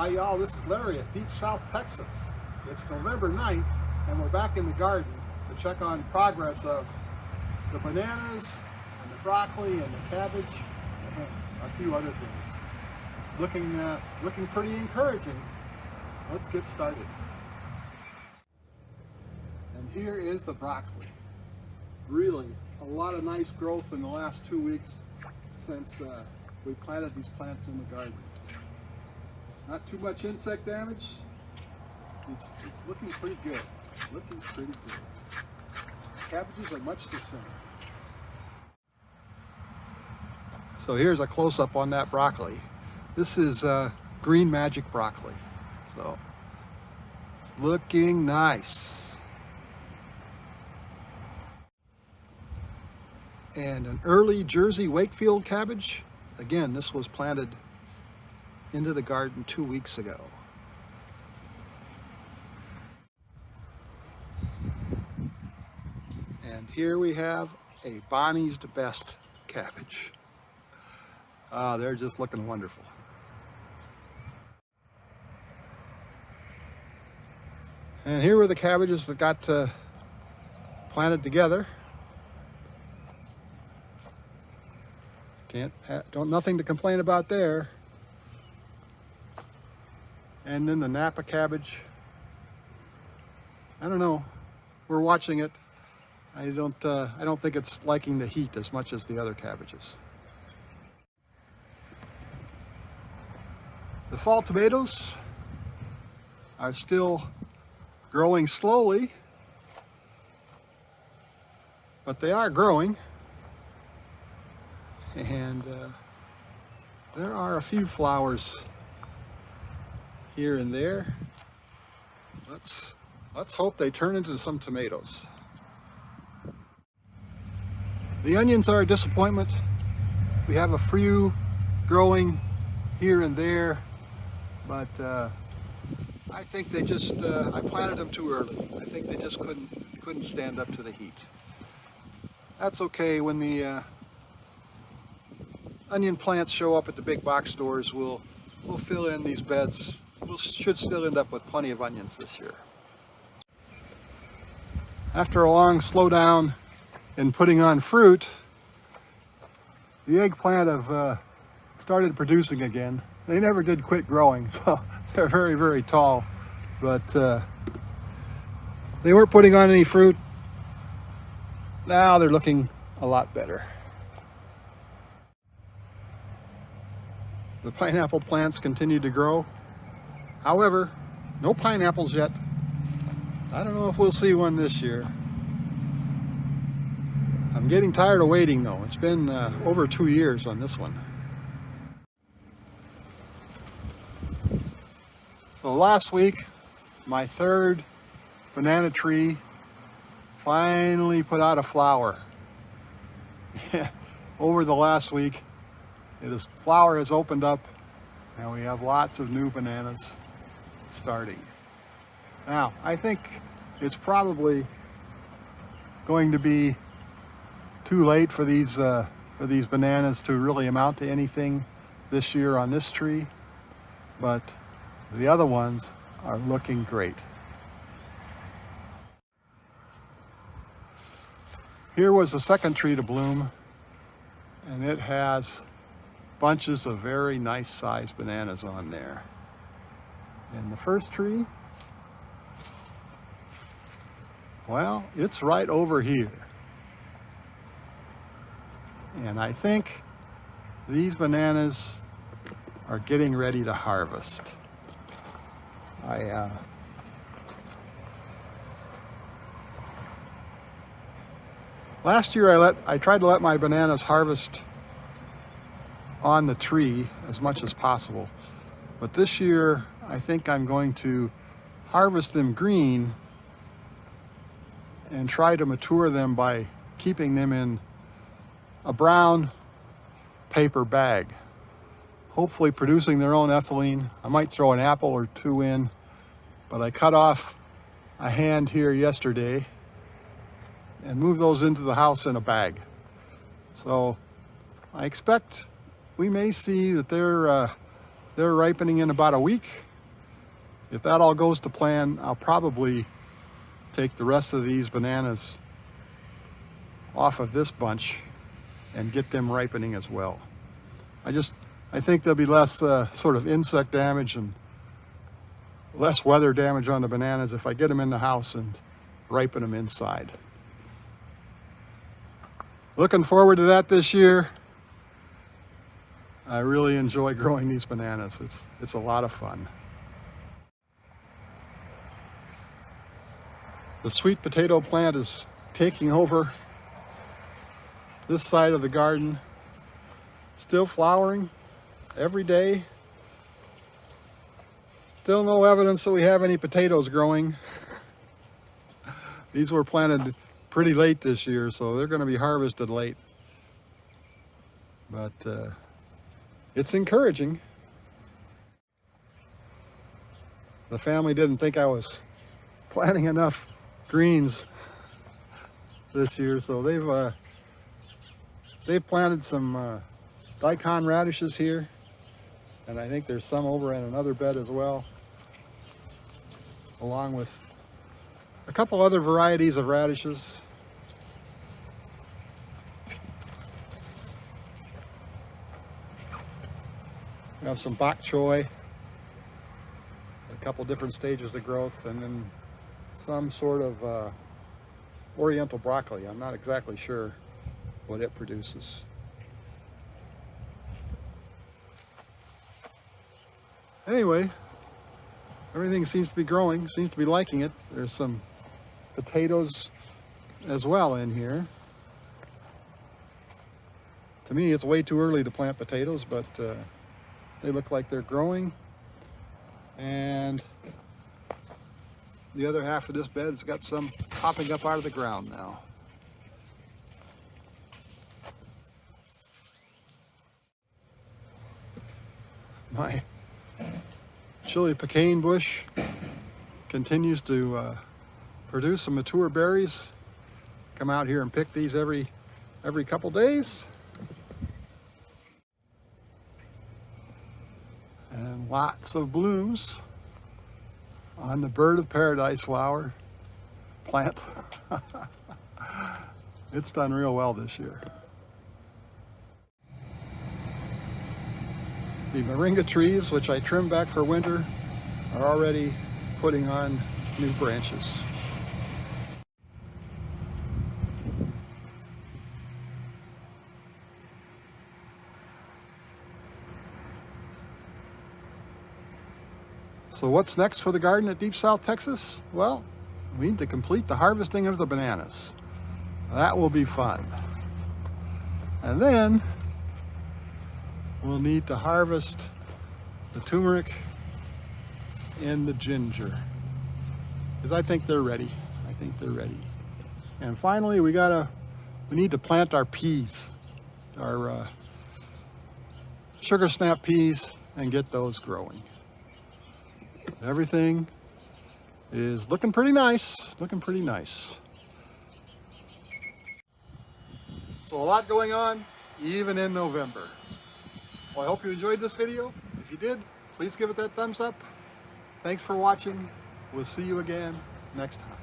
Hi y'all, this is Larry at Deep South, Texas. It's November 9th and we're back in the garden to check on progress of the bananas and the broccoli and the cabbage and a few other things. It's looking pretty encouraging. Let's get started. And here is the broccoli. Really a lot of nice growth in the last 2 weeks since we planted these plants in the garden. Not too much insect damage. It's looking pretty good. Looking pretty good. Cabbages are much the same. So here's a close-up on that broccoli. This is green magic broccoli. So it's looking nice. And an early Jersey Wakefield cabbage. Again, this was planted into the garden 2 weeks ago. And here we have a Bonnie's Best cabbage. They're just looking wonderful. And here were the cabbages that got planted together. Nothing to complain about there. And then the Nappa cabbage. I don't know. We're watching it. I don't think it's liking the heat as much as the other cabbages. The fall tomatoes are still growing slowly, but they are growing. And there are a few flowers here and there. Let's hope they turn into some tomatoes. The onions are a disappointment. We have a few growing here and there, but I think they just I planted them too early. I think they just couldn't stand up to the heat. That's okay. When the onion plants show up at the big box stores, we'll fill in these beds. We should still end up with plenty of onions this year. After a long slowdown in putting on fruit, the eggplant have started producing again. They never did quit growing, so they're very, very tall, but they weren't putting on any fruit. Now they're looking a lot better. The pineapple plants continue to grow. However, no pineapples yet. I don't know if we'll see one this year. I'm getting tired of waiting though. It's been over 2 years on this one. So last week, my third banana tree finally put out a flower. Over the last week, flower has opened up and we have lots of new bananas starting. Now, I think it's probably going to be too late for these bananas to really amount to anything this year on this tree, but the other ones are looking great. Here was the second tree to bloom, and it has bunches of very nice sized bananas on there. And the first tree, well, it's right over here. And I think these bananas are getting ready to harvest. Last year I tried to let my bananas harvest on the tree as much as possible. But this year, I think I'm going to harvest them green and try to mature them by keeping them in a brown paper bag, hopefully producing their own ethylene. I might throw an apple or two in, but I cut off a hand here yesterday and moved those into the house in a bag. So I expect we may see that they're ripening in about a week, if that all goes to plan, I'll probably take the rest of these bananas off of this bunch and get them ripening as well. I think there'll be less sort of insect damage and less weather damage on the bananas if I get them in the house and ripen them inside. Looking forward to that this year. I really enjoy growing these bananas. It's a lot of fun. The sweet potato plant is taking over this side of the garden. Still flowering every day. Still no evidence that we have any potatoes growing. These were planted pretty late this year, so they're going to be harvested late. But it's encouraging. The family didn't think I was planting enough greens this year, so they've planted some daikon radishes here, and I think there's some over in another bed as well, along with a couple other varieties of radishes. We have some bok choy, a couple different stages of growth, and then some sort of oriental broccoli. I'm not exactly sure what it produces. Anyway, everything seems to be growing, seems to be liking it. There's some potatoes as well in here. To me, it's way too early to plant potatoes, but they look like they're growing. And the other half of this bed's got some popping up out of the ground now. My chili pecan bush continues to produce some mature berries. Come out here and pick these every couple days. And lots of blooms on the bird of paradise flower plant. It's done real well this year. The moringa trees, which I trimmed back for winter, are already putting on new branches. So what's next for the garden at Deep South Texas? Well, we need to complete the harvesting of the bananas. That will be fun. And then we'll need to harvest the turmeric and the ginger, because I think they're ready. I think they're ready. And finally, we need to plant our peas, our sugar snap peas, and get those growing. Everything is looking pretty nice, looking pretty nice. So a lot going on, even in November. Well, I hope you enjoyed this video. If you did, please give it that thumbs up. Thanks for watching. We'll see you again next time.